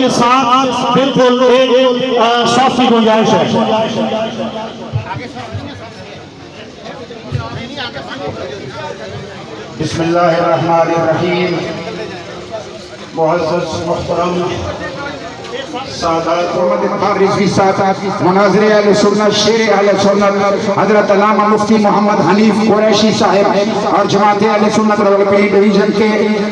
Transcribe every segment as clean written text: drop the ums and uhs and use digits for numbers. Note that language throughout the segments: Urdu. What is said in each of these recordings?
کے ساتھ بالکل ایک صاف کی گنجائش ہے. بسم اللہ الرحمن الرحیم. معزز محترم سادات رضوی صاحب، مناظر اہل سنت، شیر اہل سنت حضرت علامہ مفتی محمد حنیف قریشی صاحب اور جماعت اہل سنت راولپنڈی ڈویژن کے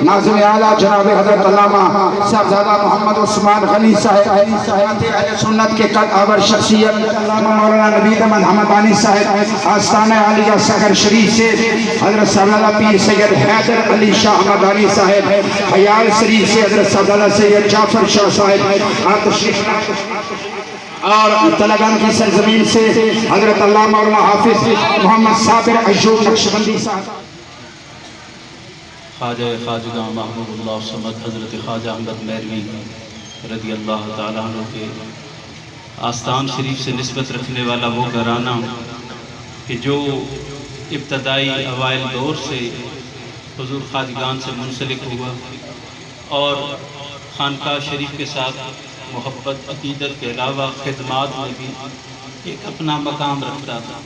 ناظم اعلیٰ جناب حضرت علامہ صاحبزادہ محمد عثمان غنی صاحب، جماعت اہل سنت کے قد آور شخصیت مولانا نوید احمد حمدانی صاحب، آستانہ عالیہ ساگر شریف سے حضرت صاحبزادہ پیر سید حیدر علی شاہ حمدانی صاحب، حیال شریف سے حضرت صاحبزادہ سید جعفر شاہ صاحب اور تلنگانہ کی سرزمین سے حضرت علامہ مولانا حافظ محمد صابر ایوب نقشبندی صاحب. خواجہ خواجگاں محمود اللہ صمد حضرت خواجہ احمد میروی رضی اللہ تعالیٰ عنہ کے آستان شریف سے نسبت رکھنے والا وہ گھرانہ کہ جو ابتدائی اوائل دور سے حضور خواجگان سے منسلک ہوا اور خانقاہ شریف کے ساتھ محبت عقیدت کے علاوہ خدمات میں بھی ایک اپنا مقام رکھتا تھا.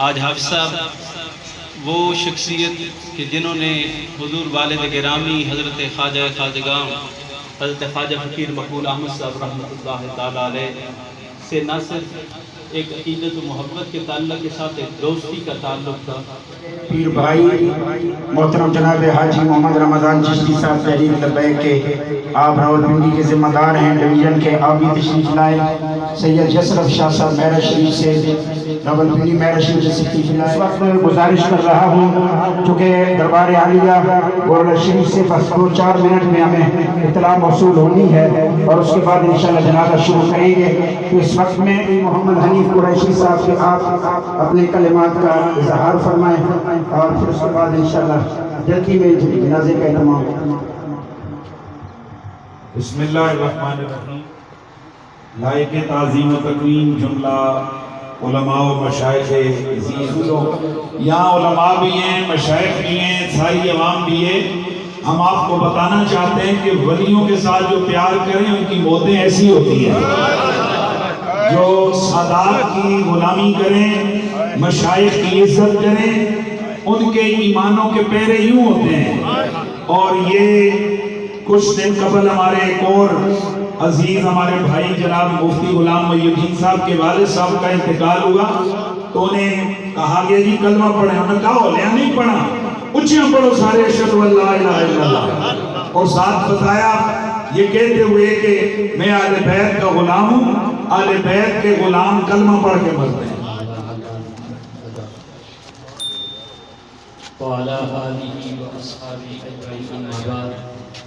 آج حافظ صاحب وہ شخصیت کہ جنہوں نے حضور والد گرامی حضرت خواجہ خواجگاں حضرت خواجہ فقیر مقبول احمد صاحب رحمۃ اللہ تعالیٰ علیہ سے نہ صرف ایک عقیدت و محبت کے تعلق کے ساتھ ایک دوستی کا تعلق تھا. پیر بھائی محترم جناب حاجی محمد رمضان چشتی صاحب تحریک لبیک کے آپ راولپنڈی کے ذمہ دار ہیں ڈویژن کے، آپ بھی تشریف لائے. سید یسرف شاہ صاحب میرا شریف سے راولپنڈی میرا شریف سے تشریف لائے. اس وقت میں گزارش کر رہا ہوں چونکہ دربار عالیہ گورنر شریف سے بس 2-4 منٹ میں ہمیں اطلاع موصول ہونی ہے اور اس کے بعد انشاءاللہ جنازہ شروع کریں گے. تو اس وقت میں محمد حنیف قریشی صاحب کے آپ اپنے کلمات کا اظہار فرمائیں اور پھر اس کے بعد انشاءاللہ جلدی میں جنازے کا اہتمام. بسم اللہ الرحمن الرحیم. لائق تعظیم و تکریم جملہ علماء و مشائخ عزیز لوگ، یہاں علماء بھی ہیں، مشائخ بھی ہیں، ساری عوام بھی ہے. ہم آپ کو بتانا چاہتے ہیں کہ ولیوں کے ساتھ جو پیار کریں ان کی موتیں ایسی ہوتی ہیں. جو سادات کی غلامی کریں، مشائخ کی عزت کریں، ان کے ایمانوں کے پیرے یوں ہوتے ہیں. اور یہ کچھ دن قبل ہمارے ایک اور عزیز ہمارے بھائی جناب مفتی غلام محی الدین صاحب کے والد صاحب کا انتقال ہوا تو انہیں کہا گیا جی کلمہ پڑھیں. انہوں نے کہا اولیاء نہیں پڑھا، اچھیاں پڑھو سارے اشہد ان لا الہ الا اللہ، اور ساتھ بتایا یہ کہتے ہوئے کہ میں آل بیت کا غلام ہوں، آل بیت کے غلام کلمہ پڑھ کے مرتے ہیں. وعلى آله وأصحابه أجمعين أما بعد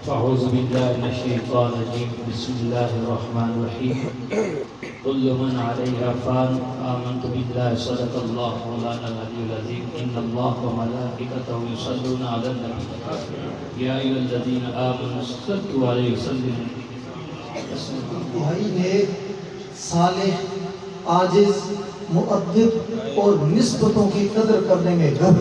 فأعوذ بالله من الشيطان الرجيم بسم الله الرحمن الرحيم. كل من عليها فان آمنت بالله صدق الله مولانا العلي العظيم. إن الله وملائكته يصلون على النبي يا أيها الذين آمنوا صلوا عليه وسلموا. بھائی نیک، صالح، عاجز، مؤدب اور نسبتوں کی قدر کرنے میں گھر